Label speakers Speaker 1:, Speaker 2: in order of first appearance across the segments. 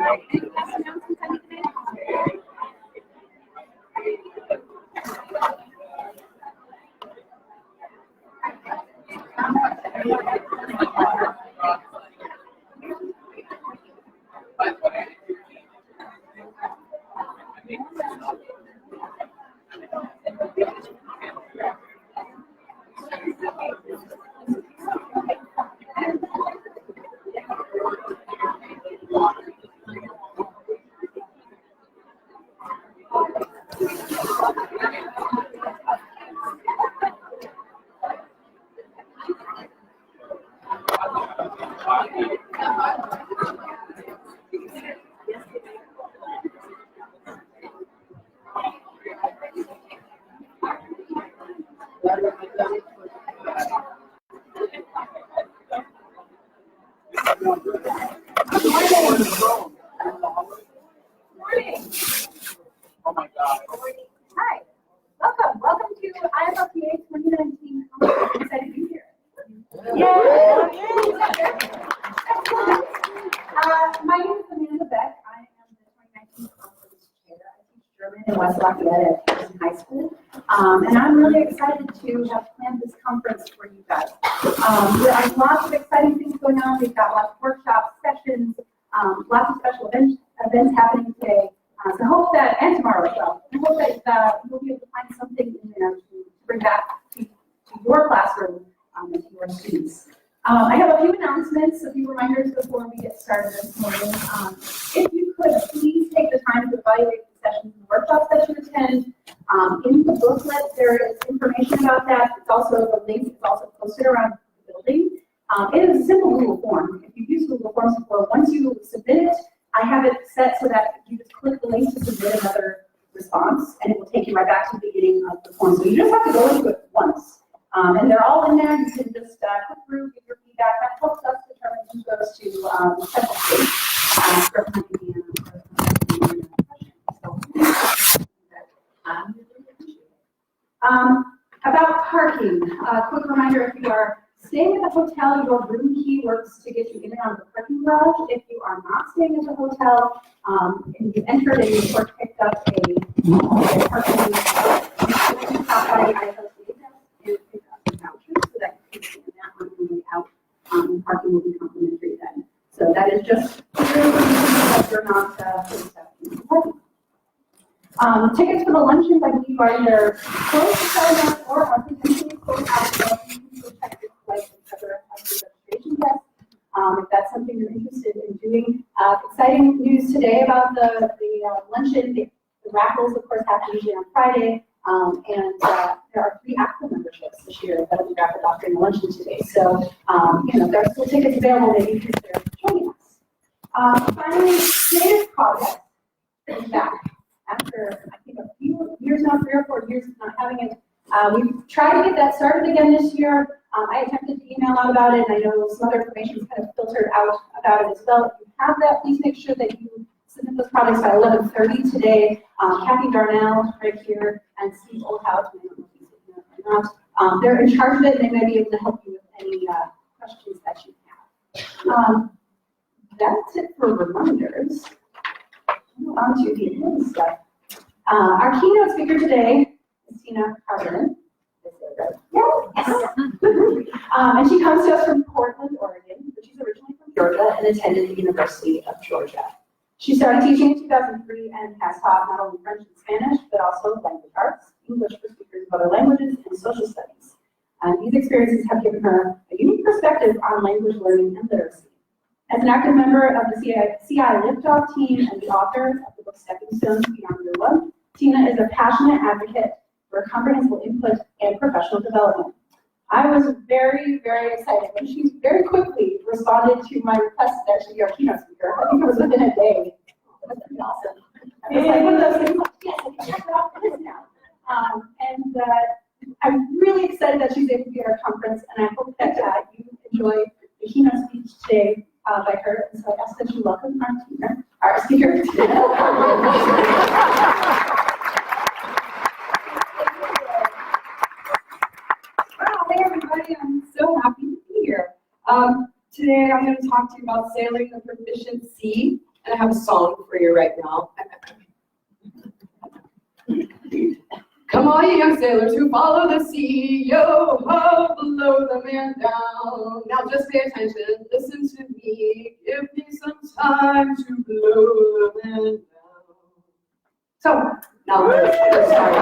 Speaker 1: Any last announcements I need to make? Hi, welcome to IFLTA 2019 conference. I'm excited to be here. Yay! My name is Amanda Beck. I am the 2019 conference chair. I teach German in West Lafayette at Pearson High School, and I'm really excited to have planned this conference for you guys. There are lots of exciting things going on. We've got lots of workshops, sessions, lots of special events happening today. So I hope that, and tomorrow as well, I hope that you'll be able to find something in there to bring back to your classroom and to your students. I have a few announcements, a few reminders before we get started this morning. If you could, please take the time to evaluate the sessions and workshops that you attend. In the booklet, there is information about that. It's also the link is also posted around the building. It is a simple Google form. If you've used Google Forms before, once you submit it, I have it set so that you just click the link to submit another response, and it will take you right back to the beginning of the form. So you just have to go into it once. And they're all in there. You can just click through, give your feedback. That helps us determine who goes to special state about parking, a quick reminder, if you are staying at the hotel, your room key works to get you in and out of the parking garage. If you are not staying at the hotel, and you entered and you of course picked up a parking stop by IFLTA and pick up a voucher so that you can see that on the way out, and parking will be complimentary then. So that is just that you're not parking. Tickets for the luncheons, I believe, are either closed to sign up or are potentially closed out. So you can go check your flight and cover at the registration desk. If that's something you're interested in doing. Exciting news today about the luncheon. The raffles, of course, happen usually on Friday. And there are 3 ACFL memberships this year that will be raffled off during the luncheon today. So, there are still tickets available. Maybe you consider joining us. Finally, Creative Project is back. After, I think, a few years now, 3 or 4 years of not having it. We've tried to get that started again this year. I attempted to email out about it, and I know some other information is kind of filtered out about it as well. If you have that, please make sure that you submit those projects by 11:30 today. Kathy Darnell, right here, and Steve Oldhouse, I don't know if he's here or not. They're in charge of it, and they may be able to help you with any questions that you have. That's it for reminders. On to the admin stuff. Our keynote speaker today is Tina Hargaden. Yes. And she comes to us from Portland, Oregon, but she's originally from Georgia and attended the University of Georgia. She started teaching in 2003 and has taught not only French and Spanish, but also language arts, English for speakers of other languages, and social studies. These experiences have given her a unique perspective on language learning and literacy. As an active member of the CI Liftoff team and the author of the book Stepping Stones Beyond Your Love, Tina is a passionate advocate for comprehensive input and professional development. I was very, very excited when she very quickly responded to my request that she be our keynote speaker. I think it was within a day. It was awesome. I was like one of those things, like, yes, I can check it off the list now. I'm really excited that she's able to be at our conference, and I hope that you enjoy the keynote speech today by her. And so I ask that you welcome our speaker.
Speaker 2: Hey everybody, I'm so happy to be here. Today I'm going to talk to you about sailing the Proficient Sea
Speaker 3: And I have a song for you right now. Come all you young sailors who follow the sea, yo ho, below the man down. Now just pay attention, listen to me, give me some time to blow the man down. So, now let's start.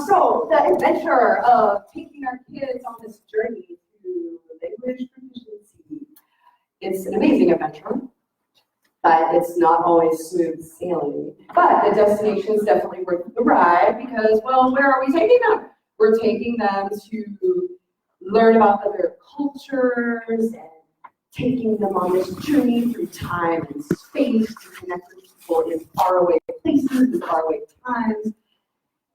Speaker 3: So the adventure of taking our kids on this journey to language proficiency, it's an amazing adventure. But it's not always smooth sailing. But the destination is definitely worth the ride because, well, where are we taking them? We're taking them to learn about other cultures and taking them on this journey through time and space to connect with people in faraway places and faraway times.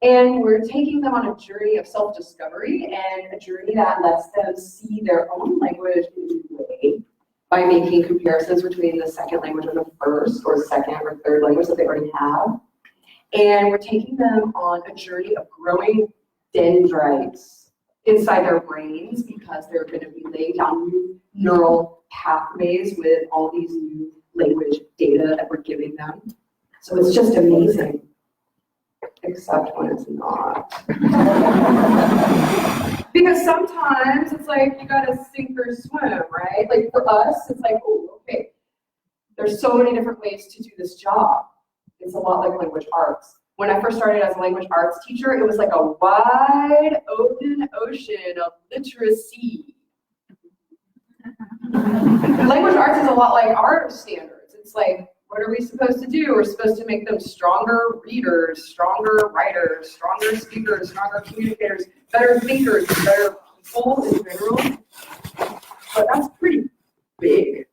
Speaker 3: And we're taking them on a journey of self-discovery and a journey that lets them see their own language in a new way, by making comparisons between the second language and the first or second or third language that they already have. And we're taking them on a journey of growing dendrites inside their brains because they're going to be laying down new neural pathways with all these new language data that we're giving them. So it's just amazing, except when it's not. Because sometimes it's like you gotta sink or swim, right? Like for us, it's like, oh, okay, there's so many different ways to do this job. It's a lot like language arts. When I first started as a language arts teacher, it was like a wide open ocean of literacy. Language arts is a lot like art standards. It's like, what are we supposed to do? We're supposed to make them stronger readers, stronger writers, stronger speakers, stronger communicators, better thinkers, better people in general. But that's pretty big.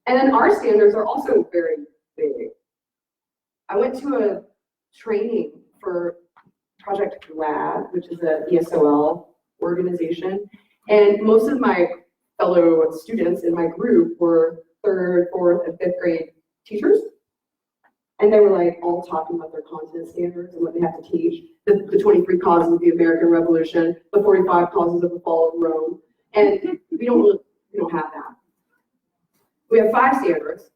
Speaker 3: And then our standards are also very big. I went to a training for Project GLAD, which is an ESOL organization, and most of my fellow students in my group were 3rd, 4th, and 5th grade teachers, and they were like all talking about their content standards and what they have to teach, the 23 causes of the American Revolution, the 45 causes of the fall of Rome, and we don't have that. We have 5 standards,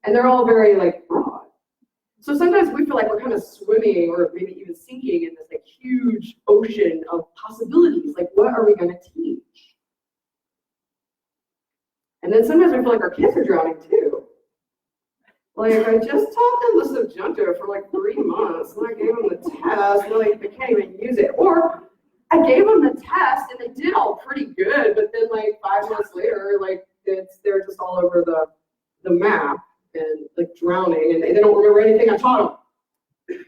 Speaker 3: and they're all very like broad. So sometimes we feel like we're kind of swimming or maybe even sinking in this like huge ocean of possibilities. Like, what are we going to teach? And then sometimes we feel like our kids are drowning too. Like, I just taught them the subjunctive for like 3 months, and I gave them the test, and like, they can't even use it. Or I gave them the test, and they did all pretty good, but then like 5 months later, like they're just all over the map and like drowning, and they don't remember anything I taught them.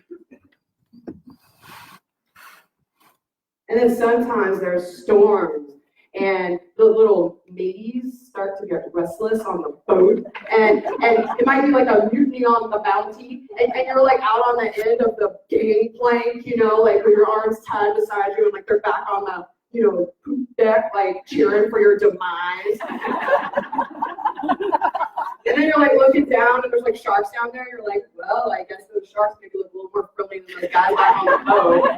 Speaker 3: And then sometimes there's storms, and the little mateys start to get restless on the boat, and it might be like a mutiny on the Bounty, and you're like out on the end of the gangplank, you know, like with your arms tied beside you, and like they're back on the, you know, poop deck, like cheering for your demise. And then you're like looking down, and there's like sharks down there. You're like, well, I guess those sharks maybe look a little more friendly than the guys back on the boat.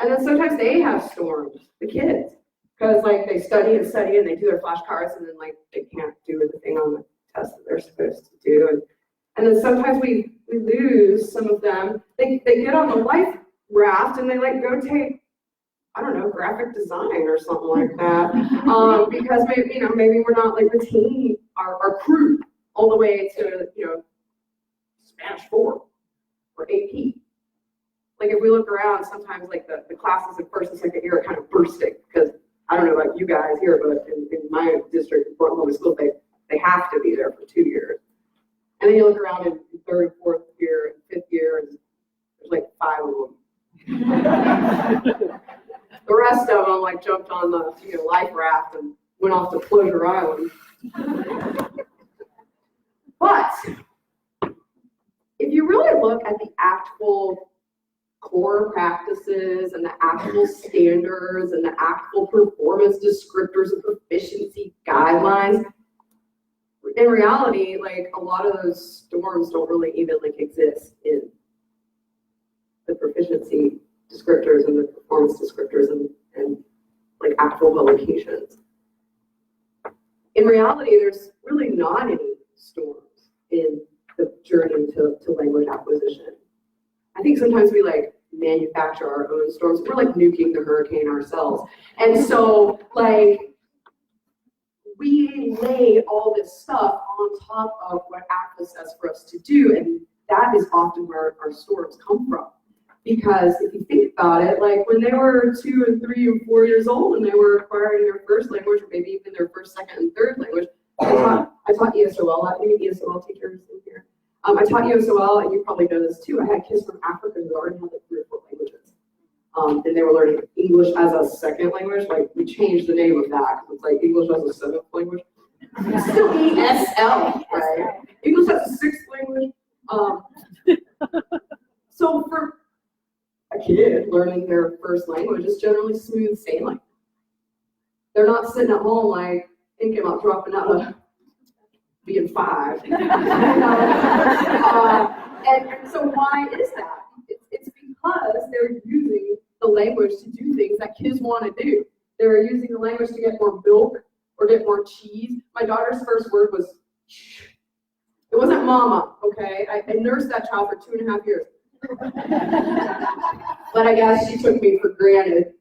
Speaker 3: And then sometimes they have storms, the kids, because like they study and study and they do their flashcards, and then like they can't do the thing on the test that they're supposed to do. And then sometimes we lose some of them. They get on the life raft and they like go take, I don't know, graphic design or something like that, because maybe we're not like retaining our crew all the way to, you know, Spanish 4 or AP. Like if we look around, sometimes like the classes in first and second year are kind of bursting, because I don't know about you guys here, but in my district, in Portland Public School, they have to be there for 2 years. And then you look around in 3rd, 4th year, and 5th year, and there's like 5 of them. The rest of them like jumped on the life raft and went off to Closure Island. But if you really look at the actual core practices and the actual standards and the actual performance descriptors and proficiency guidelines, in reality, like a lot of those storms don't really even like exist in the proficiency descriptors and the performance descriptors and locations. In reality, there's really not any storms in the journey to language acquisition. I think sometimes we like manufacture our own storms. We're like nuking the hurricane ourselves. And so like we lay all this stuff on top of what Apple says for us to do, and that is often where our storms come from. Because if you think about it, like when they were 2 and 3 and 4 years old and they were acquiring their first language, or maybe even their first, second, and third language, I taught ESOL. Any ESOL teachers in here? I taught ESOL, and you probably know this too. I had kids from Africa who already had like 3 or 4 languages. And they were learning English as a second language. Like we changed the name of that. It's like English as a 7th language. It's still ESL, right? English as a 6th language. So for a kid learning their first language is generally smooth sailing. They're not sitting at home like thinking about dropping out of being 5. And so why is that? It's because they're using the language to do things that kids want to do. They're using the language to get more milk or get more cheese. My daughter's first word was shh. It wasn't mama, okay? I nursed that child for 2.5 years. But I guess she took me for granted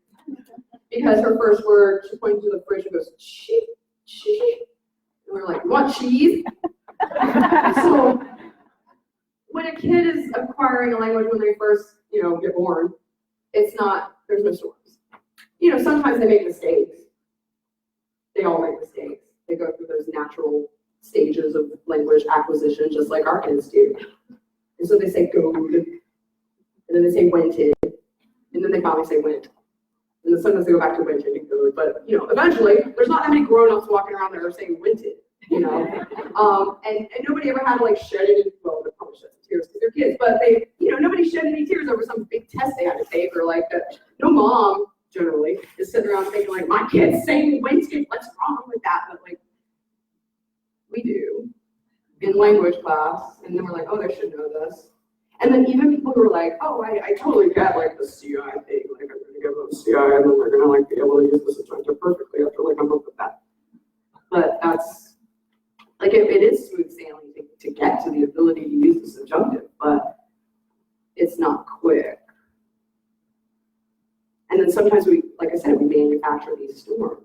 Speaker 3: because her first word, she pointed to the fridge and goes, cheese. And we're like, you want cheese? So when a kid is acquiring a language when they first, get born, it's not, there's no storms. Sometimes they make mistakes. They all make mistakes. They go through those natural stages of language acquisition, just like our kids do. And so they say goad, and then they say wented, and then they finally say went. And then sometimes they go back to wented and goad. But eventually, there's not that many grown-ups walking around there saying wented. And nobody ever had to like shed any, well, they probably shed some tears because they're kids, but they, nobody shed any tears over some big test they had to take, or like that. No mom generally is sitting around thinking like, my kid's saying wented, what's wrong with that? But like, we do in language class, and then we're like, oh, they should know this. And then even people who are like, oh, I totally get like the CI thing, like I'm gonna give them CI, and then they're gonna like be able to use this adjunctive perfectly after like a month of that. But that's like it is smooth sailing to get to the ability to use this adjunctive, but it's not quick. And then sometimes we, like I said, we manufacture these storms.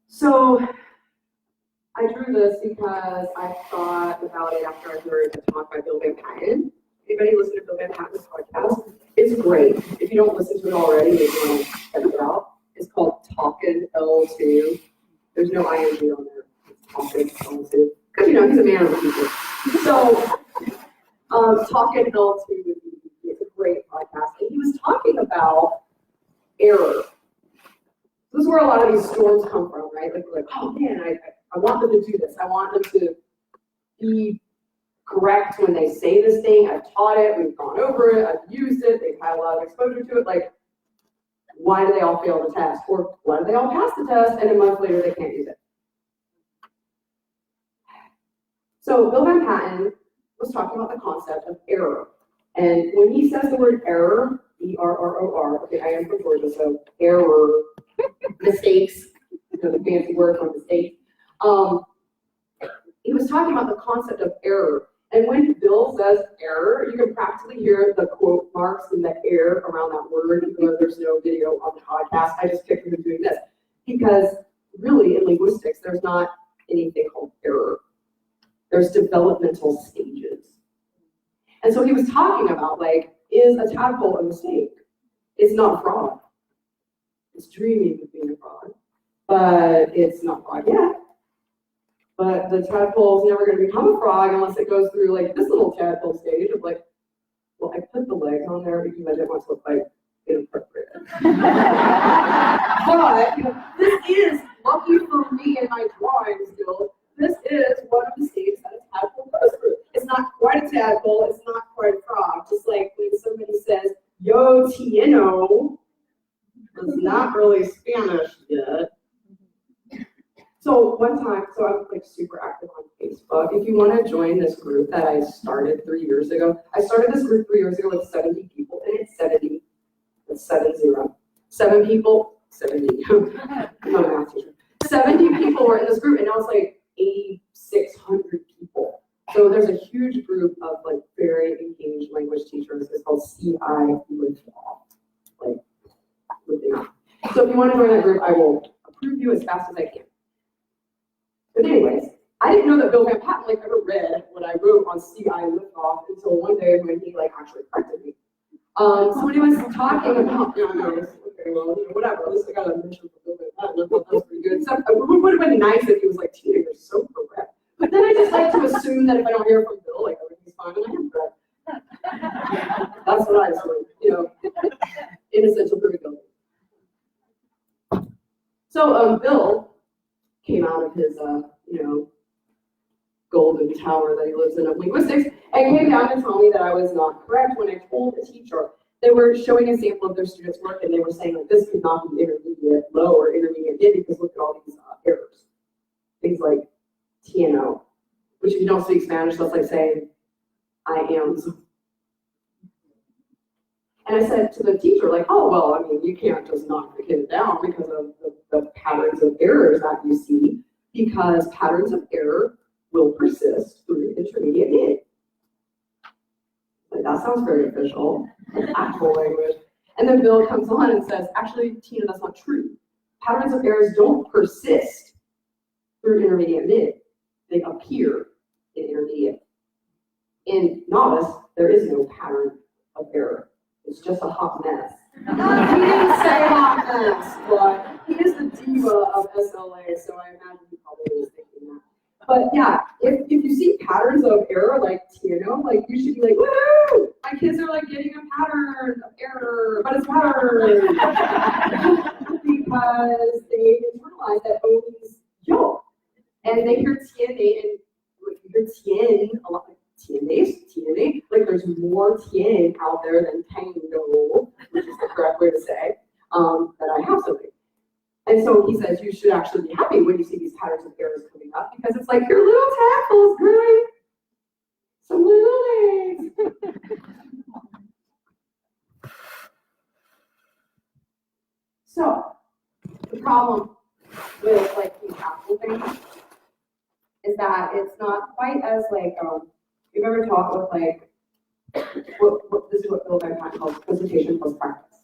Speaker 3: So I drew this because I thought about it after I heard a talk by Bill Van Patten. Anybody listen to Bill Van Patten's podcast? It's great. If you don't listen to it already, maybe you want to check it out. It's called Talkin' L2. There's no ing on there. It's Talkin' L2. Because he's a man of the people. So Talkin' L2 is a great podcast. And he was talking about error. This is where a lot of these storms come from, right? Like we're like, oh man, I want them to do this. I want them to be correct when they say this thing. I've taught it, we've gone over it, I've used it, they've had a lot of exposure to it. Like, why do they all fail the test? Or why do they all pass the test and a month later they can't use it? So Bill Van Patten was talking about the concept of error. And when he says the word error, E-R-R-O-R, okay, I am from Georgia, so error, mistakes, the fancy word for mistakes. He was talking about the concept of error. And when Bill says error, you can practically hear the quote marks and the air around that word, even though there's no video on the podcast. I just picture him doing this. Because really, in linguistics, there's not anything called error. There's developmental stages. And so he was talking about, like, is a tadpole a mistake? It's not a frog. It's dreaming of being a frog, but it's not a frog yet. But the tadpole is never going to become a frog unless it goes through like this little tadpole stage of like, well, I put the legs on there because I didn't want to look like inappropriate. But this is, lucky for me and my drawing skill, this is one of the stages that a tadpole goes through. It's not quite a tadpole, it's not quite a frog. Just like when somebody says, yo, tieno, it's not really Spanish yet. So one time, so I'm like super active on Facebook. If you want to join this group that I started 3 years ago, I started this group 3 years ago with 70 people, and it's 70. It's 70. 7 people, 70, I'm not a math teacher. 70 people were in this group, and now it's like 8,600 people. So there's a huge group of like very engaged language teachers. It's called CI IFLTA. Like, so if you want to join that group, I will approve you as fast as I can. But anyways, I didn't know that Bill Van Patten like ever read what I wrote on CI liftoff until one day when he like actually corrected me. So when he was talking about, okay, well, whatever. At least I got a mention from Bill Van Patten. I thought that was pretty good. So it would have been nice if he was like, Tina, you're so correct. But then I just like to assume that if I don't hear from Bill, like everything's fine and I am correct. That's what I assume, innocent until proven guilty. So Bill came out of his, golden tower that he lives in of linguistics and came down to tell me that I was not correct when I told the teacher. They were showing a sample of their students' work and they were saying like this could not be intermediate low or intermediate mid because look at all these errors. Things like TNO, which if you don't speak Spanish, that's like saying I am. And I said to the teacher, like, oh, well, I mean, you can't just knock the kid down because of the patterns of errors that you see, because patterns of error will persist through intermediate mid. Like, that sounds very official, like actual language. And then Bill comes on and says, actually, Tina, that's not true. Patterns of errors don't persist through intermediate mid. They appear in intermediate. In novice, there is no pattern of error. It's just a hot mess. He didn't say hot mess, but he is the diva of SLA, so I imagine he probably was thinking that. But yeah, if you see patterns of error like TNO, like you should be like, woohoo! My kids are like getting a pattern of error, but it's pattern. Because they internalize that O means yo. And they hear TNA and like you hear TN a lot. TNA, like there's more TN out there than tango, which is the correct way to say, that I have something. And so he says you should actually be happy when you see these patterns of errors coming up because it's like your little tackles growing some little legs. So the problem with like these actual things is that it's not quite as like you've ever talked with like this is what Bill Van Patten calls presentation plus practice,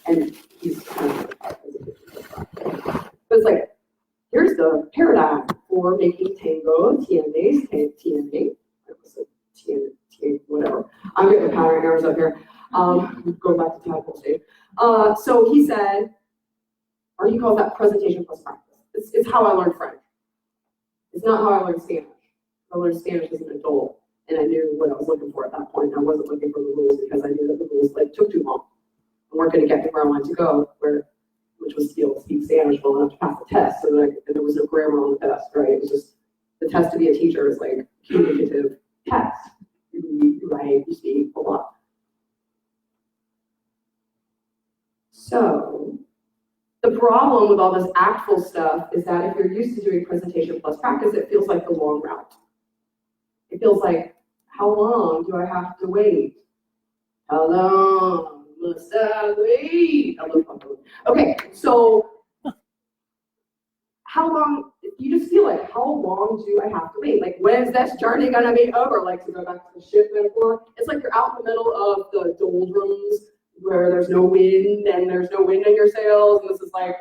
Speaker 3: and he's kind of like presentation plus practice. But it's like here's the paradigm for making tango TNAs, TNA, whatever. I'm getting the pattern errors up here. Going back to tadpole stage. So he said, or he calls that presentation plus practice. It's how I learned French. It's not how I learned Spanish. I learned Spanish as an adult, and I knew what I was looking for at that point. I wasn't looking for the rules because I knew that the rules like took too long and weren't going to get me where I wanted to go, which was to be able to speak Spanish well enough to pass the test. So there was no grammar on the test, right? It was just the test to be a teacher is like communicative test. You read, you write, you speak, blah blah. So the problem with all this actful stuff is that if you're used to doing presentation plus practice, it feels like the long route. It feels like, how long do I have to wait? How long must I wait? Okay, so how long, you just feel like, how long do I have to wait? Like, when is this journey gonna be over? Like, to go back to the ship metaphor, it's like you're out in the middle of the doldrums where there's no wind and there's no wind in your sails, and this is like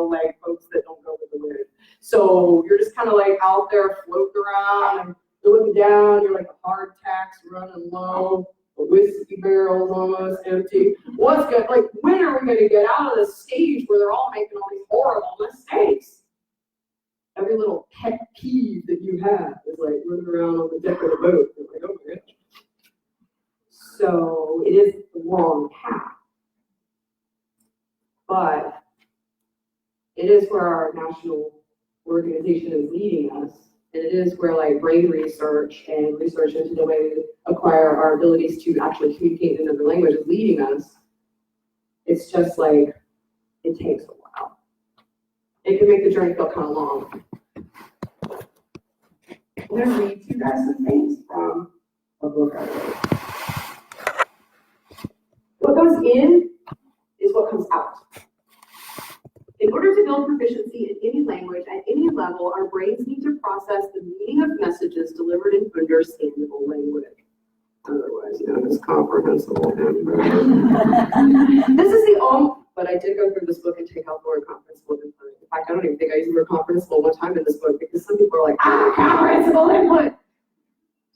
Speaker 3: like folks that don't go with the wind. So you're just kind of like out there floating around and you're looking down, you're like a hardtacks running low, the whiskey barrel's almost empty. What's good? Like, when are we gonna get out of this stage where they're all making all these horrible mistakes? Every little pet peeve that you have is like running around on the deck of the boat. You're like, oh my gosh. So it is the long path, but it is where our national organization is leading us, and it is where like brain research and research into the way we acquire our abilities to actually communicate in another language is leading us. It's just like, it takes a while. It can make the journey feel kind of long. I'm going to read to you guys some things from a book I wrote. What goes in is what comes out. In order to build proficiency in any language at any level, our brains need to process the meaning of messages delivered in understandable language, otherwise known as comprehensible language. This is the only, but I did go through this book and take out the word comprehensible input. In fact, I don't even think I used the word comprehensible one time in this book because some people are like, comprehensible input.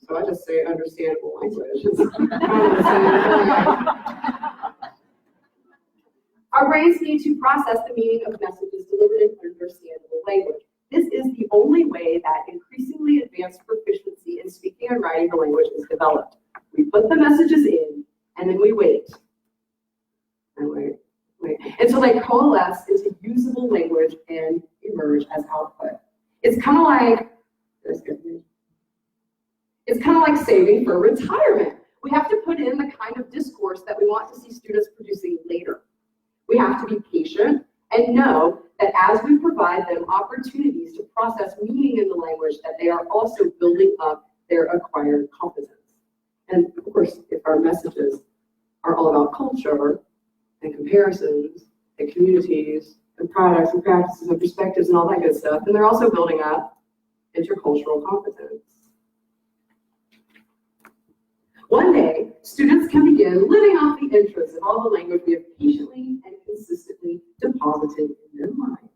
Speaker 3: So I just say understandable language. It's kind of the same thing. Our brains need to process the meaning of messages delivered in understandable language. This is the only way that increasingly advanced proficiency in speaking and writing the language is developed. We put the messages in, and then we wait. And wait until they coalesce into usable language and emerge as output. It's kind of like saving for retirement. We have to put in the kind of discourse that we want to see students producing later. We have to be patient and know that as we provide them opportunities to process meaning in the language, that they are also building up their acquired competence. And of course, if our messages are all about culture and comparisons and communities and products and practices and perspectives and all that good stuff, then they're also building up intercultural competence. One day, students can begin living off the interests of all the language we have patiently and consistently deposited in their minds.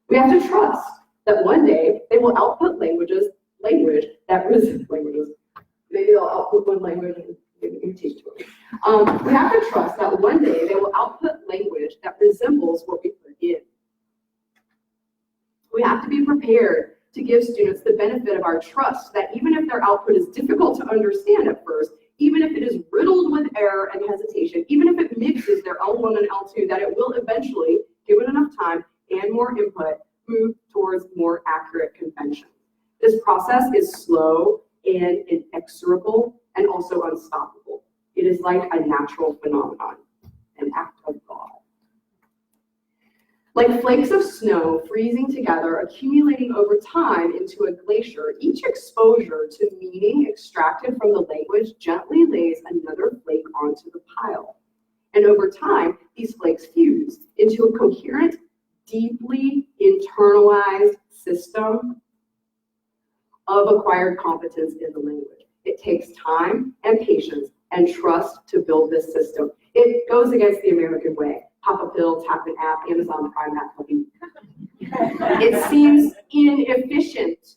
Speaker 3: We have to trust that one day they will output language that maybe they'll output one language and maybe teach to them. We have to trust that one day they will output language that resembles what we put in. We have to be prepared to give students the benefit of our trust that even if their output is difficult to understand at first, even if it is riddled with error and hesitation, even if it mixes their L1 and L2, that it will eventually, given enough time and more input, move towards more accurate convention. This process is slow and inexorable and also unstoppable. It is like a natural phenomenon, an act of God. Like flakes of snow freezing together, accumulating over time into a glacier, each exposure to meaning extracted from the language gently lays another flake onto the pile. And over time, these flakes fuse into a coherent, deeply internalized system of acquired competence in the language. It takes time and patience and trust to build this system. It goes against the American way. Pop a pill, tap an app, Amazon Prime app, helping. It seems inefficient,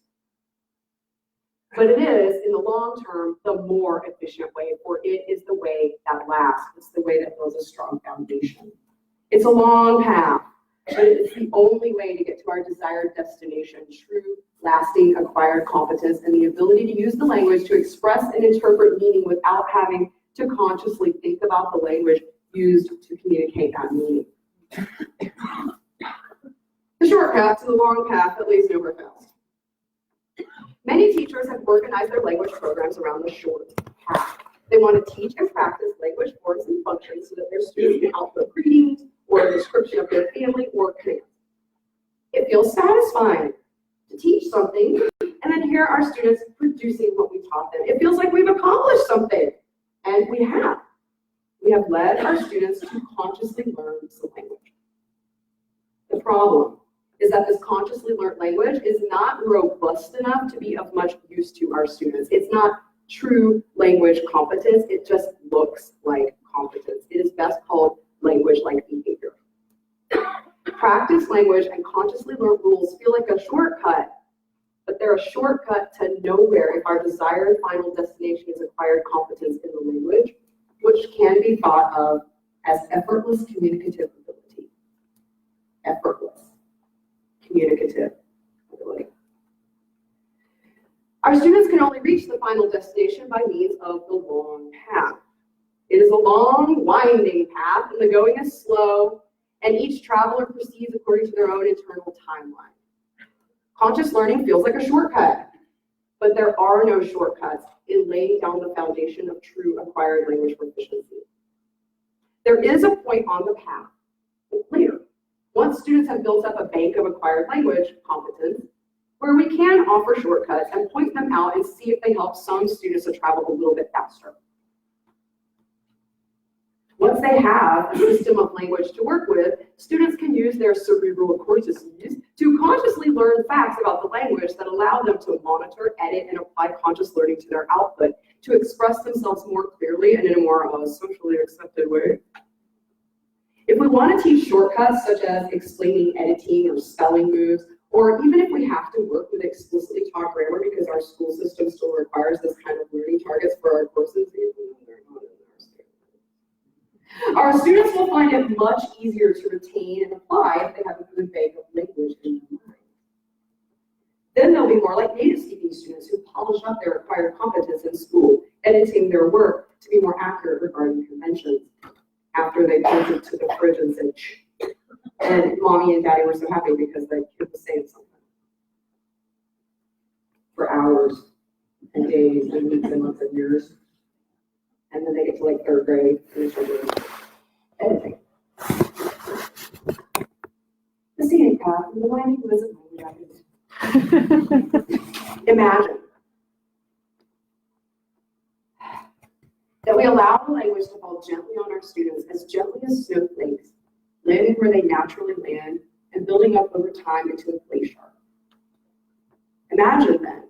Speaker 3: but it is, in the long term, the more efficient way, for it is the way that lasts. It's the way that builds a strong foundation. It's a long path, but it's the only way to get to our desired destination, true, lasting, acquired competence, and the ability to use the language to express and interpret meaning without having to consciously think about the language used to communicate that meaning. The shortcut to the long path that leads nowhere fast. Many teachers have organized their language programs around the short path. They want to teach and practice language forms and functions so that their students can output greetings or a description of their family or commands. It feels satisfying to teach something and then hear our students producing what we taught them. It feels like we've accomplished something, and we have. We have led our students to consciously learn some language. The problem is that this consciously learned language is not robust enough to be of much use to our students. It's not true language competence. It just looks like competence. It is best called language-like behavior. Practice language and consciously learned rules feel like a shortcut, but they're a shortcut to nowhere if our desired final destination is acquired competence in the language, which can be thought of as effortless communicative ability. Effortless communicative ability. Our students can only reach the final destination by means of the long path. It is a long, winding path, and the going is slow, and each traveler proceeds according to their own internal timeline. Conscious learning feels like a shortcut, but there are no shortcuts in laying down the foundation of true acquired language proficiency. There is a point on the path later, once students have built up a bank of acquired language competence, where we can offer shortcuts and point them out and see if they help some students to travel a little bit faster. Once they have a system of language to work with, students can use their cerebral cortices to consciously learn facts about the language that allow them to monitor, edit, and apply conscious learning to their output to express themselves more clearly and in a more socially accepted way. If we want to teach shortcuts such as explaining editing or spelling moves, or even if we have to work with explicitly taught grammar because our school system still requires this kind of learning targets for our courses, even though they're not in our students will find it much easier to retain and apply if they have a good bank of language in their mind. Then they'll be more like native speaking students who polish up their acquired competence in school, editing their work to be more accurate regarding conventions after they pulled it to the fridge and said, shh. And mommy and daddy were so happy because the kid was saying something for hours and days and weeks and months and years. And then they get to like third grade and they start doing editing. The scenic path and the winding woods of language. Imagine that we allow the language to fall gently on our students, as gently as snowflakes, landing where they naturally land and building up over time into a glacier. Imagine then,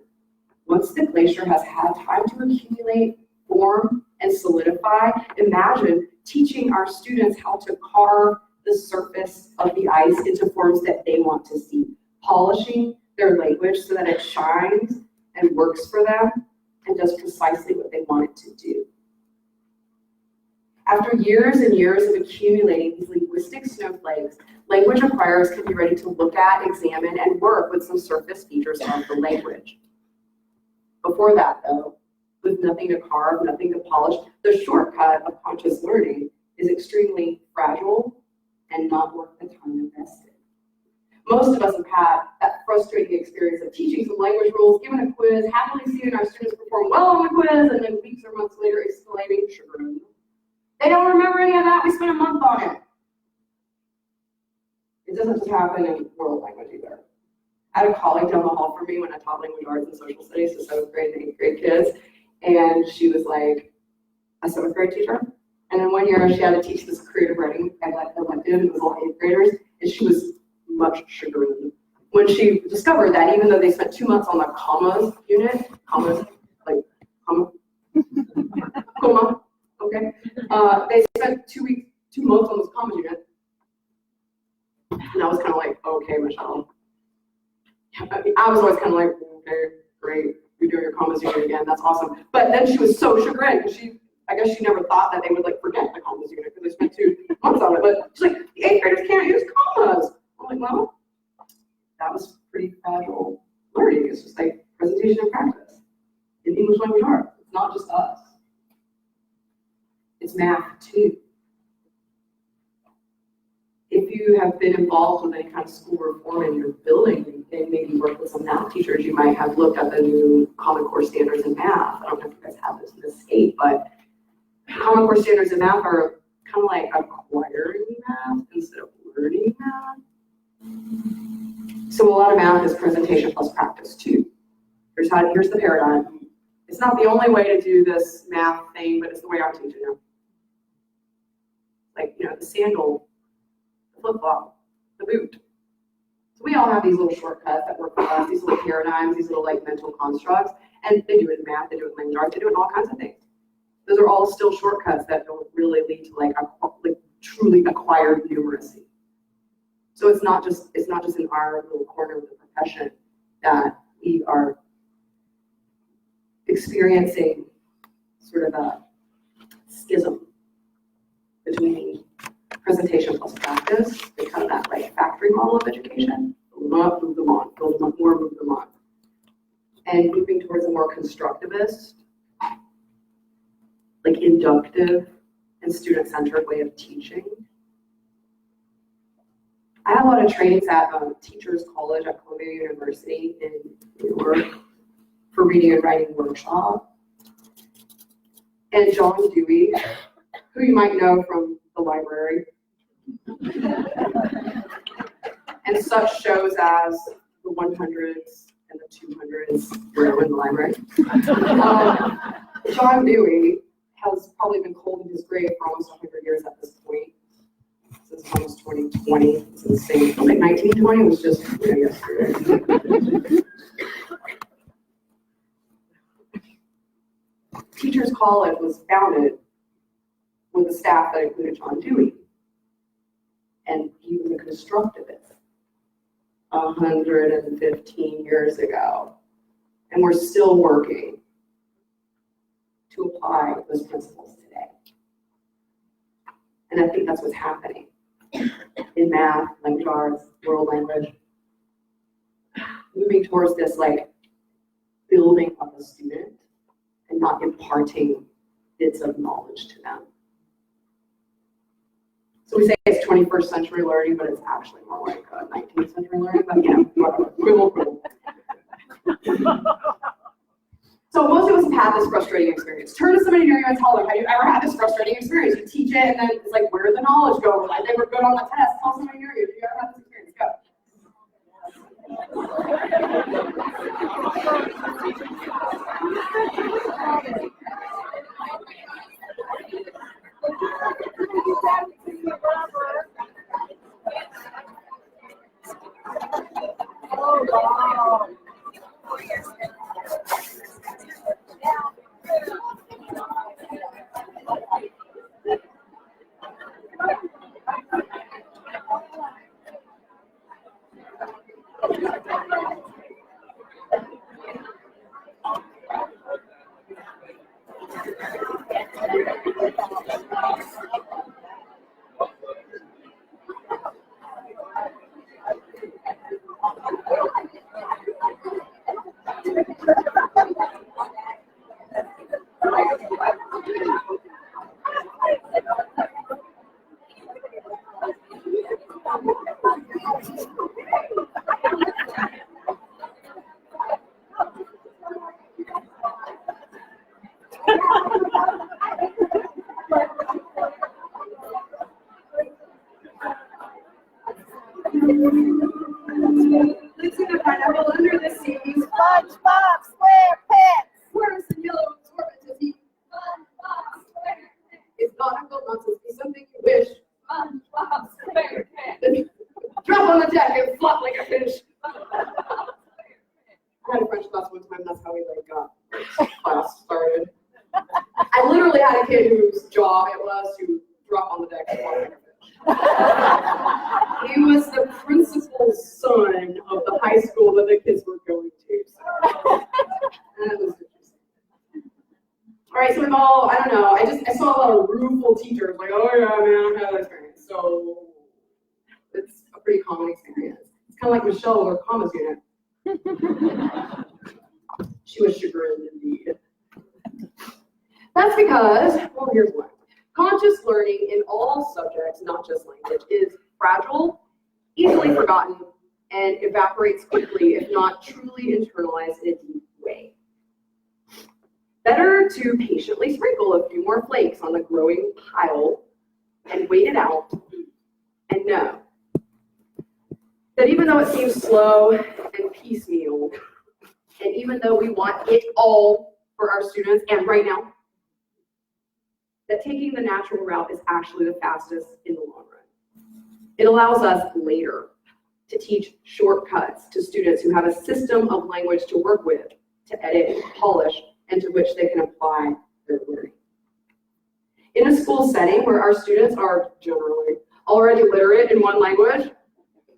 Speaker 3: once the glacier has had time to accumulate, form, and solidify, imagine teaching our students how to carve the surface of the ice into forms that they want to see, polishing their language so that it shines and works for them and does precisely what they want it to do. After years and years of accumulating these linguistic snowflakes, language acquirers can be ready to look at, examine, and work with some surface features of the language. Before that, though, with nothing to carve, nothing to polish, the shortcut of conscious learning is extremely fragile and not worth the time invested. Most of us have had that frustrating experience of teaching some language rules, given a quiz, happily seeing our students perform well on the quiz, and then weeks or months later exclaiming, sugar. They don't remember any of that, we spent a month on it. It doesn't just happen in world language either. I had a colleague down the hall from me when I taught language arts and social studies to 7th grade and 8th grade kids, and she was like a 7th grade teacher. And then one year she had to teach this creative writing elective, and it was all 8th graders, and she was much chagrined when she discovered that even though they spent 2 months on the commas unit, commas, like comma, comma, okay, they spent 2 months on this commas unit, and I was kind of like, okay, Michelle. I was always kind of like, okay, great, you're doing your commas unit again, that's awesome. But then she was so chagrined because I guess she never thought that they would like forget the commas unit because they spent 2 months on it. But she's like, the 8th graders can't use commas. I'm like, well, that was pretty fragile learning. It's just like presentation and practice in English language arts. It's not just us. It's math too. If you have been involved with any kind of school reform in your building and maybe work with some math teachers, you might have looked at the new Common Core standards in math. I don't know if you guys have this in the state, but Common Core standards in math are kind of like acquiring math instead of learning math. So a lot of math is presentation plus practice too. Here's the paradigm. It's not the only way to do this math thing, but it's the way I'm teaching you. Like, you know, the sandal, the flip-flop, the boot. So we all have these little shortcuts that work for us, these little paradigms, these little like mental constructs, and they do it in math, they do it in language arts, they do it in all kinds of things. Those are all still shortcuts that don't really lead to like truly acquired numeracy. So it's not just in our little corner of the profession that we are experiencing sort of a schism between presentation plus practice, and kind of that like factory model of education. Build them up, move them on, build them up more, move them on. And moving towards a more constructivist, like inductive and student-centered way of teaching. I had a lot of trainings at Teachers College at Columbia University in New York for reading and writing workshop. And John Dewey, who you might know from the library, and such shows as the 100s and the 200s were in the library. John Dewey has probably been cold in his grave for almost 100 years at this point, since almost 2020. It's insane. Like 1920 was just yesterday. Teachers College was founded with a staff that included John Dewey, and he was a constructivist 115 years ago, and we're still working to apply those principles today. And I think that's what's happening in math, language arts, world language, moving towards this like building of a student and not imparting bits of knowledge to them. So we say it's 21st century learning, but it's actually more like 19th century learning, but whatever, quibble. So most of us have had this frustrating experience. Turn to somebody near you and tell them, have you ever had this frustrating experience? You teach it and then it's like, where did the knowledge go? Like, they were good on the test. Tell somebody near you, have you ever had this experience? Go.
Speaker 2: Oh, wow.
Speaker 3: Listen to pineapple under the sea.
Speaker 2: SpongeBob SquarePants.
Speaker 3: Worms and yellow absorbent to eat. SpongeBob SquarePants. It's nautical nonsense. Be something you wish. SpongeBob SquarePants. Drop on the deck and flop like a fish. I had a French class one time. That's how we got class started. I literally had a kid whose job it was to drop on the deck and flop like a fish. He was the principal's son of the high school that the kids were going to. So that was interesting. All right, so we've all, I don't know, I saw a lot of rueful teachers like, oh yeah, man, I had that experience. So it's a pretty common experience. It's kind of like Michelle with her commas unit. She was chagrined indeed. That's because, well, here's why. Conscious learning in all subjects, not just language, is fragile, easily forgotten, and evaporates quickly if not truly internalized in a deep way. Better to patiently sprinkle a few more flakes on the growing pile and wait it out and know that even though it seems slow and piecemeal, and even though we want it all for our students and right now, that taking the natural route is actually the fastest in the long run. It allows us later to teach shortcuts to students who have a system of language to work with, to edit, polish, and to which they can apply their learning. In a school setting where our students are generally already literate in one language,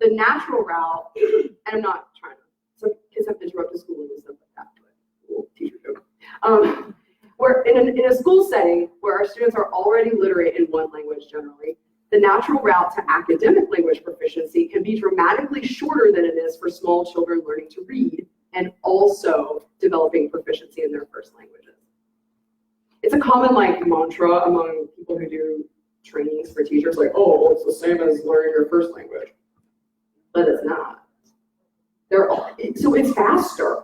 Speaker 3: the natural route, and I'm not trying to, some kids have interrupted schooling and stuff like that, but we'll teach you. We're in a school setting where our students are already literate in one language generally, the natural route to academic language proficiency can be dramatically shorter than it is for small children learning to read and also developing proficiency in their first languages. It's a common mantra among people who do trainings for teachers, like, oh, well, it's the same as learning your first language. But it's not. So it's faster.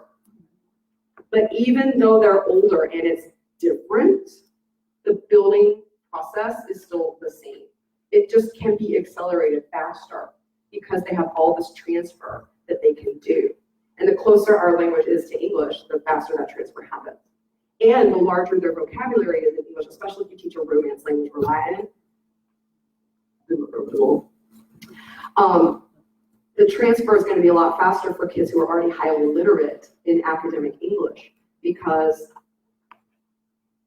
Speaker 3: But even though they're older and it's different, the building process is still the same. It just can be accelerated faster because they have all this transfer that they can do. And the closer our language is to English, the faster that transfer happens. And the larger their vocabulary is in English, especially if you teach a Romance language or Latin, negligible. The transfer is going to be a lot faster for kids who are already highly literate in academic English, because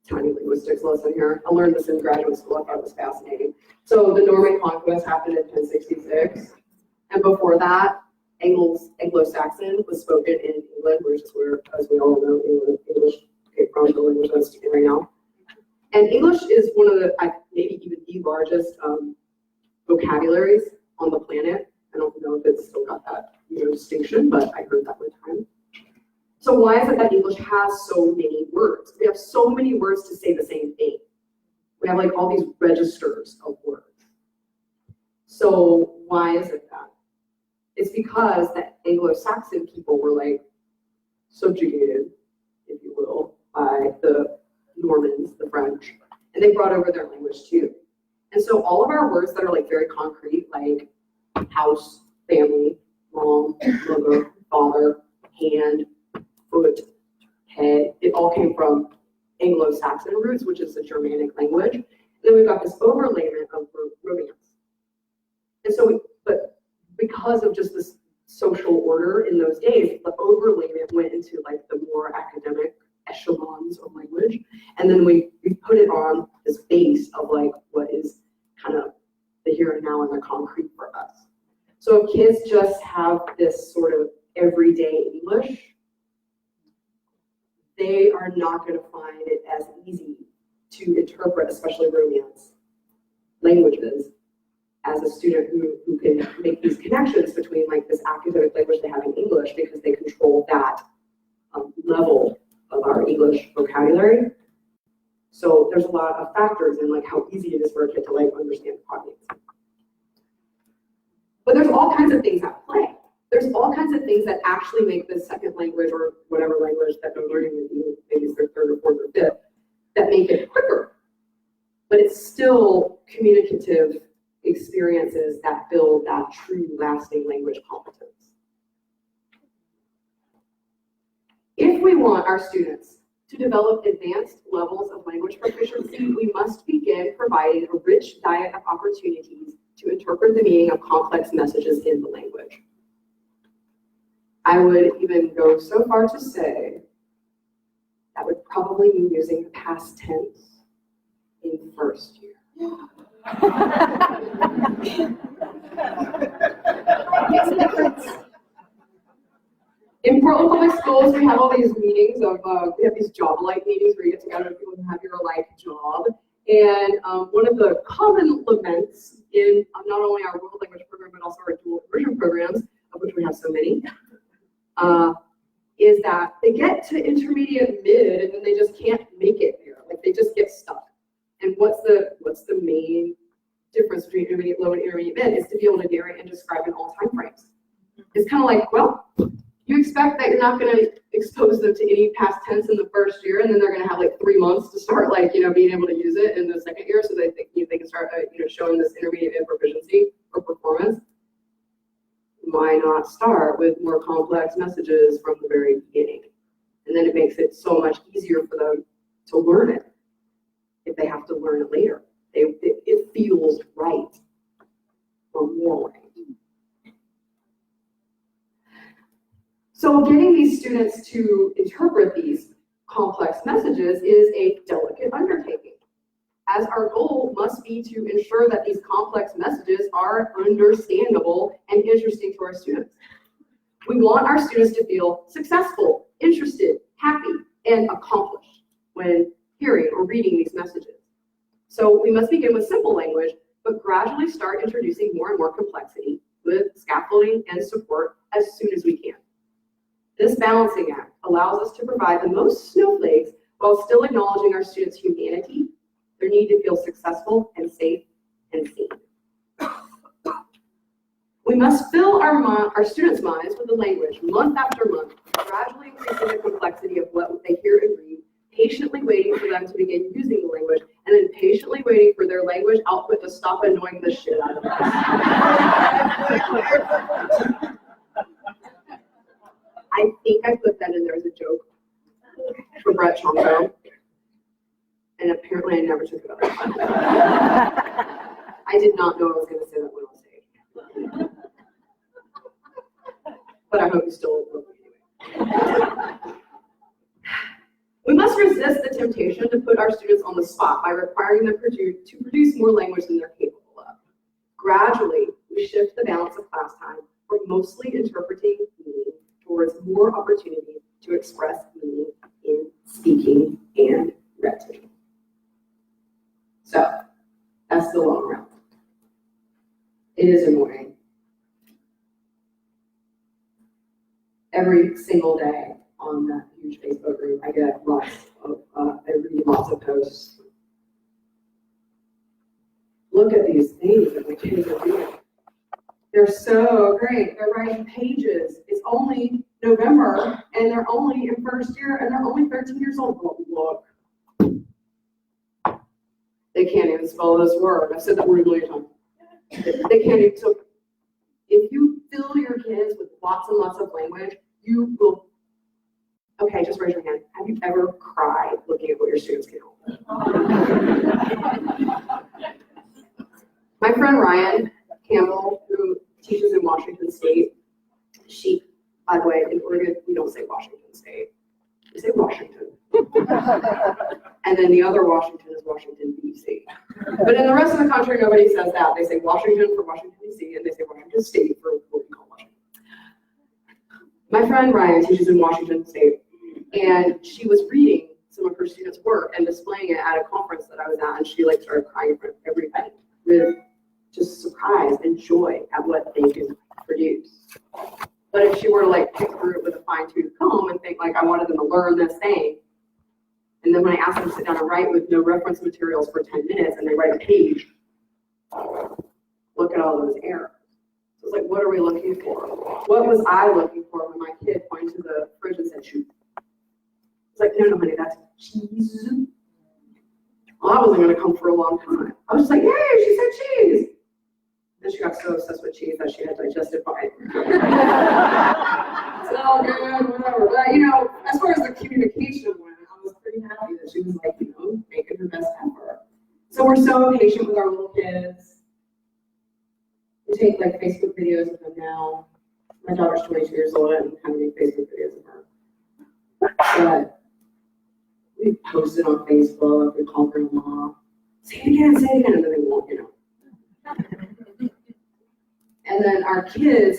Speaker 3: tiny linguistics lesson here. I learned this in graduate school. I thought it was fascinating. So the Norman Conquest happened in 1066, and before that, Anglo-Saxon was spoken in England, which is where, as we all know, English came from, the language I'm speaking right now. And English is one of the, maybe even the largest vocabularies on the planet. I don't know if it's still got that distinction, but I heard that one time. So why is it that English has so many words? We have so many words to say the same thing. We have like all these registers of words. So why is it that? It's because the Anglo-Saxon people were like subjugated, if you will, by the Normans, the French, and they brought over their language too. And so all of our words that are like very concrete, like house, family, mom, mother, father, hand, foot, head, it all came from Anglo-Saxon roots, which is the Germanic language. And then we've got this overlayment of Romance. And so, but because of just this social order in those days, the overlayment went into like the more academic echelons of language. And then we put it on this base of like what is kind of the here and now and the concrete for us. So if kids just have this sort of everyday English, they are not going to find it as easy to interpret, especially Romance languages, as a student who can make these connections between like this academic language they have in English, because they control that level of our English vocabulary. So there's a lot of factors in like how easy it is for a kid to like understand cognates. But there's all kinds of things at play. There's all kinds of things that actually make this second language, or whatever language that they're learning with you, maybe it's their third or fourth or fifth, that make it quicker. But it's still communicative experiences that build that true lasting language competence. If we want our students to develop advanced levels of language proficiency, we must begin providing a rich diet of opportunities to interpret the meaning of complex messages in the language. I would even go so far to say that would probably mean using the past tense in first year.
Speaker 2: Makes a difference.
Speaker 3: In Portland Public Schools, we have all these meetings of, we have these job-alike meetings where you get together with people who have your alike job. And one of the common laments in not only our world language program, but also our dual immersion programs, of which we have so many, is that they get to intermediate mid and then they just can't make it there. Like they just get stuck. And what's the main difference between intermediate low and intermediate mid is to be able to narrate and describe in all time frames. It's kind of like, well, you expect that you're not going to expose them to any past tense in the first year, and then they're going to have like 3 months to start like, being able to use it in the second year, so they can start, showing this intermediate mid proficiency or performance. Why not start with more complex messages from the very beginning? And then it makes it so much easier for them to learn it if they have to learn it later. It feels right or more right. So getting these students to interpret these complex messages is a delicate undertaking, as our goal must be to ensure that these complex messages are understandable and interesting to our students. We want our students to feel successful, interested, happy, and accomplished when hearing or reading these messages. So we must begin with simple language, but gradually start introducing more and more complexity with scaffolding and support as soon as we can. This balancing act allows us to provide the most snowflakes while still acknowledging our students' humanity, their need to feel successful and safe and seen. We must fill our students' minds with the language month after month, gradually increasing the complexity of what they hear and read, patiently waiting for them to begin using the language, and then patiently waiting for their language output to stop annoying the shit out of us. I think I put that in there as a joke for Brett Chongo, and apparently I never took it up. I did not know I was going to say that one I hope you still love me anyway. We must resist the temptation to put our students on the spot by requiring them to produce more language than they're capable of. Gradually, we shift the balance of class time from mostly interpreting meaning towards more opportunity to express meaning in speaking and writing. So, that's the long run. It is annoying. Every single day on that huge Facebook group, I get I read lots of posts. Look at these things that my kids are doing. They're so great. They're writing pages. It's only November, and they're only in first year, and they're only 13 years old. Look. They can't even spell this word. I've said that word a million times. They can't even. So if you fill your kids with lots and lots of language, you will. Okay, just raise your hand. Have you ever cried looking at what your students can hold? My friend Ryan Campbell, who teaches in Washington State, she, by the way, in Oregon, we don't say Washington State. We say Washington. And then the other Washington is Washington, D.C. But in the rest of the country, nobody says that. They say Washington for Washington, D.C., and they say Washington State for what we call Washington. My friend Ryan teaches in Washington State, and she was reading some of her students' work and displaying it at a conference that I was at, and she started crying in front of everybody with just surprise and joy at what they can produce. But if she were to pick through it with a fine-tooth comb and think I wanted them to learn this thing, and then when I asked them to sit down and write with no reference materials for 10 minutes and they write a page, look at all those errors. So it's what are we looking for? What was I looking for when my kid pointed to the fridge and said, shoot? It's no, honey, that's cheese. Well, that wasn't going to come for a long time. I was just yay, she said cheese. Then she got so obsessed with cheese that she had digestive fine. It's all good, whatever. But, as far as the communication went, I was pretty happy that she was making her best effort. So we're so patient with our little kids. We take Facebook videos of them now. My daughter's 22 years old and kind of make Facebook videos of her. But we post it on Facebook, we call grandma, say it again, and then they won't, And then our kids,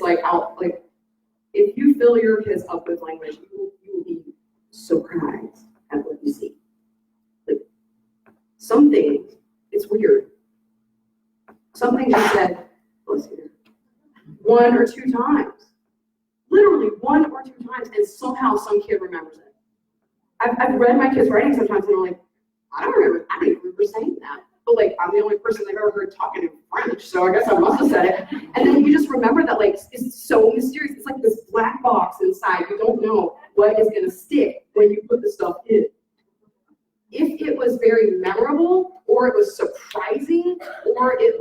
Speaker 3: if you fill your kids up with language, you will be surprised at what you see. Some things, it's weird. Some things you said, bless you, 1 or 2 times. Literally 1 or 2 times, and somehow some kid remembers it. I've read my kids' writing sometimes, and I'm I don't even remember saying that. But I'm the only person they've ever heard talking in French, so I guess I must have said it. And then you just remember that it's so mysterious. It's like this black box inside. You don't know what is gonna stick when you put the stuff in. If it was very memorable, or it was surprising, or it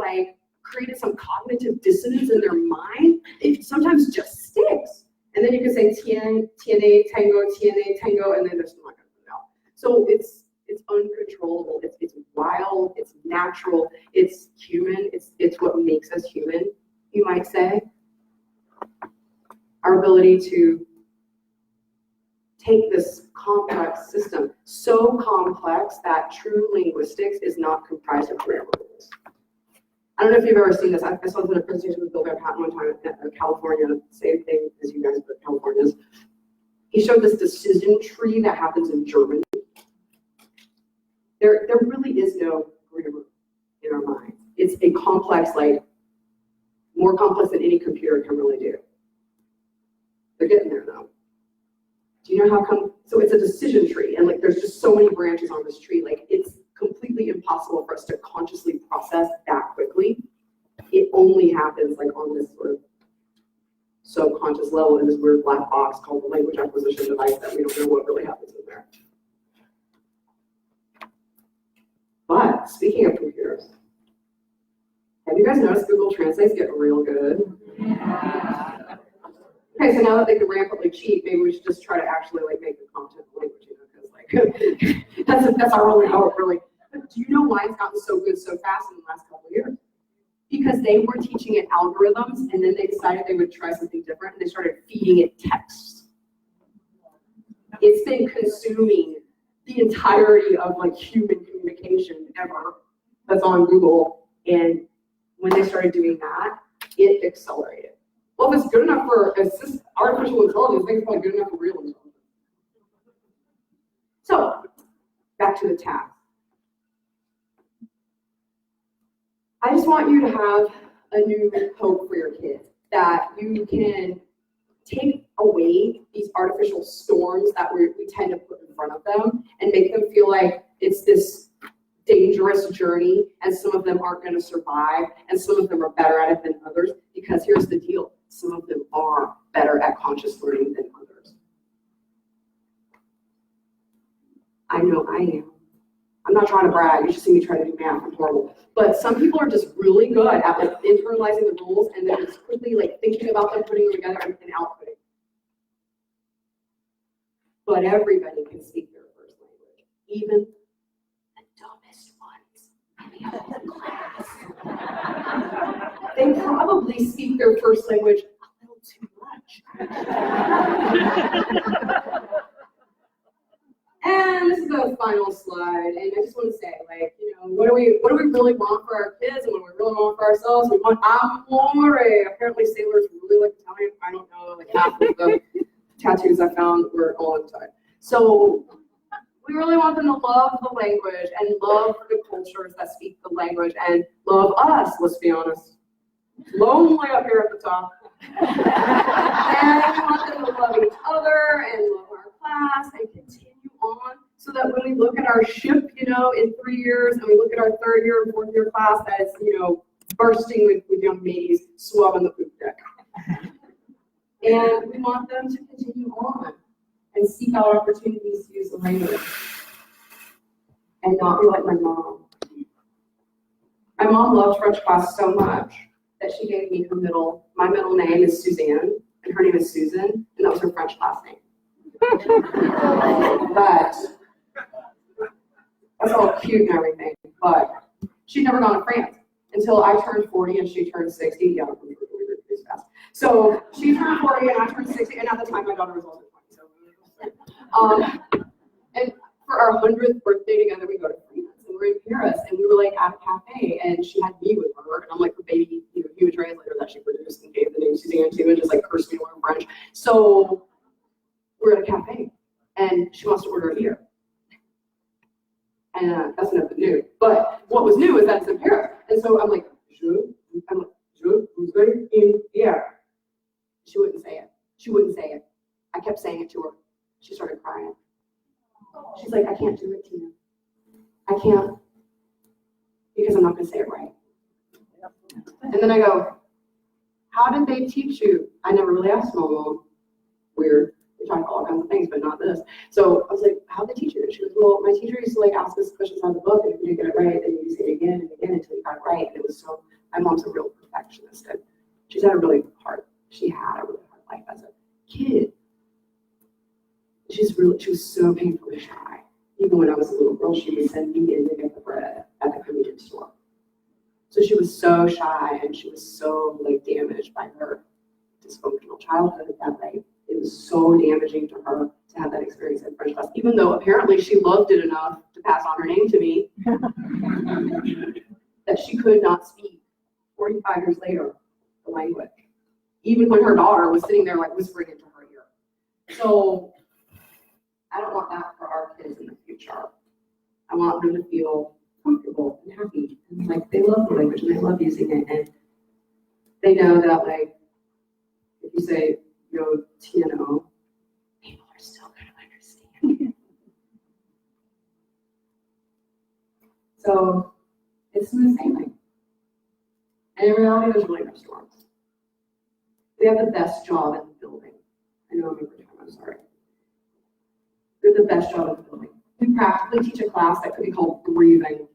Speaker 3: created some cognitive dissonance in their mind, it sometimes just sticks. And then you can say tiene, tango, and then they're still not gonna put it out. So it's uncontrollable, it's wild, it's natural, it's human, it's what makes us human, you might say. Our ability to take this complex system, so complex that true linguistics is not comprised of grammar rules. I don't know if you've ever seen this. I saw this in a presentation with Bill Van Patten one time at California, same thing as you guys, but California's. He showed this decision tree that happens in German. There really is no grammar in our minds. It's a complex, more complex than any computer can really do. They're getting there though. Do you know how come? So it's a decision tree, and there's just so many branches on this tree. It's completely impossible for us to consciously process that quickly. It only happens on this sort of subconscious level in this weird black box called the language acquisition device that we don't know what really happens in there. But speaking of computers, have you guys noticed Google Translate's getting real good? Yeah. Okay, so now that they can rampantly cheat, maybe we should just try to actually make the content language, because that's our only hope, really. But do you know why it's gotten so good so fast in the last couple of years? because they were teaching it algorithms, and then they decided they would try something different, and they started feeding it text. It's been consuming the entirety of like human communication ever that's on Google, and when they started doing that, it accelerated. Well, if it's good enough for artificial intelligence, I think it's probably good enough for real intelligence. So, back to the task. I just want you to have a new hope for your kids, that you can take away these artificial storms that we tend to put in front of them and make them feel like it's this dangerous journey and some of them aren't going to survive and some of them are better at it than others, because here's the deal, some of them are better at conscious learning than others. I know I am. I'm not trying to brag, you should see me try to do math, I'm horrible. But some people are just really good at like internalizing the rules and then just quickly like thinking about them, putting them together and outputting. But everybody can speak their first language, even the dumbest ones in the whole class. They probably speak their first language a little too much. And this is the final slide, and I just want to say, like, you know, what do we really want for our kids, and what do we really want for ourselves? We want amore. Apparently, sailors really like Italian. I don't know, like half of the tattoos I found were all inside. So we really want them to love the language and love the cultures that speak the language and love us. Let's be honest, lonely up here at the top. And we want them to love each other and love our class and continue on, so that when we look at our ship, you know, in 3 years, and we look at our 3rd year and 4th year class that's, you know, bursting with young ladies swabbing the poop deck. And we want them to continue on and seek out opportunities to use the language and not be like my mom. My mom loved French class so much that she gave me my middle name is Suzanne, and her name is Susan, and that was her French last name. But that's all cute and everything, but she'd never gone to France until I turned 40 and she turned 60. Yeah, we fast. So she turned 40 and I turned 60, and at the time my daughter was also 20. So, and for our 100th birthday together, we go to France, and we're in Paris, and we were like at a cafe, and she had me with her, and I'm like the baby, you know, human translator that she produced and gave the name Suzanne to, and just like cursed me in French. So we're at a cafe, and she wants to order a beer. And that's nothing new. But what was new is that it's in Paris. And so I'm like, je voudrais une bière. She wouldn't say it. She wouldn't say it. I kept saying it to her. She started crying. She's like, I can't do it, Tina. I can't, because I'm not going to say it right. And then I go, how did they teach you? I never really asked my mom. Weird. We talk about all kinds of things, but not this. So I was like, how'd they teach you? And she goes, well, my teacher used to like ask us questions on the book, and if you didn't get it right, then you say it again and again until you got it right. And it was so, my mom's a real perfectionist, and she had a really hard life as a kid. She was so painfully shy. Even when I was a little girl, she would send me in to get the bread at the convenience store. So she was so shy, and she was so like damaged by her dysfunctional childhood that like it was so damaging to her to have that experience in French class, even though apparently she loved it enough to pass on her name to me that she could not speak 45 years later the language, even when her daughter was sitting there like whispering into her ear. So I don't want that for our kids in the future. I want them to feel comfortable and happy, and like they love the language and they love using it, and they know that like if you say yo Tino, people are still going to understand. So it's the same thing. And in reality, there's really no storms. We have the best job in the building. I know I'm over time, I'm sorry. We're the best job in the building. We practically teach a class that could be called breathing.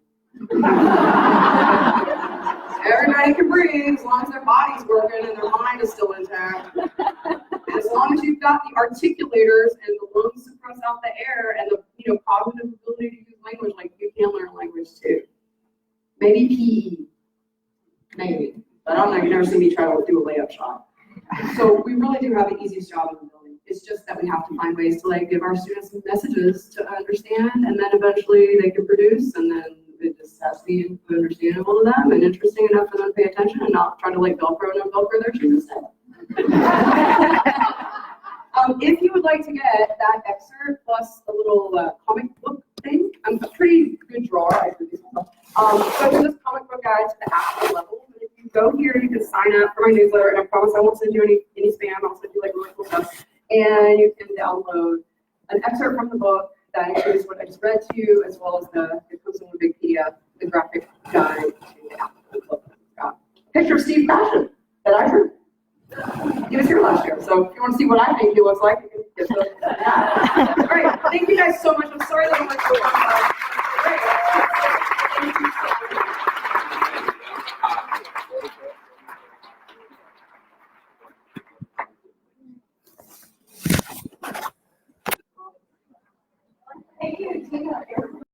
Speaker 3: Everybody can breathe as long as their body's working and their mind is still intact. And as long as you've got the articulators and the lungs to press out the air and the cognitive ability to use language, like you can learn language too. Maybe PE. Maybe. around, and you never see me try to do a layup shot. So we really do have the easiest job in the building. It's just that we have to find ways to like give our students messages to understand, and then eventually they can produce, and then it just has to be understandable to them and interesting enough for them to pay attention and not try to like Velcro their shoes instead. If you would like to get that excerpt plus a little comic book thing, I'm a pretty good drawer. I do these myself. So this comic book guide to the actual level. And if you go here, you can sign up for my newsletter, and I promise I won't send you any spam. I'll send you like really cool stuff. And you can download an excerpt from the book that includes what I just read to you, as well as it comes in a big PDF, the graphic guide to the actual book. It's got a picture of Steve Krashen that I drew. He was here last year, so if you want to see what I think he looks like, you can get the. Yeah. All right, thank you guys so much. I'm sorry that I'm like so long. Thank you so much.
Speaker 1: Thank you, Tina.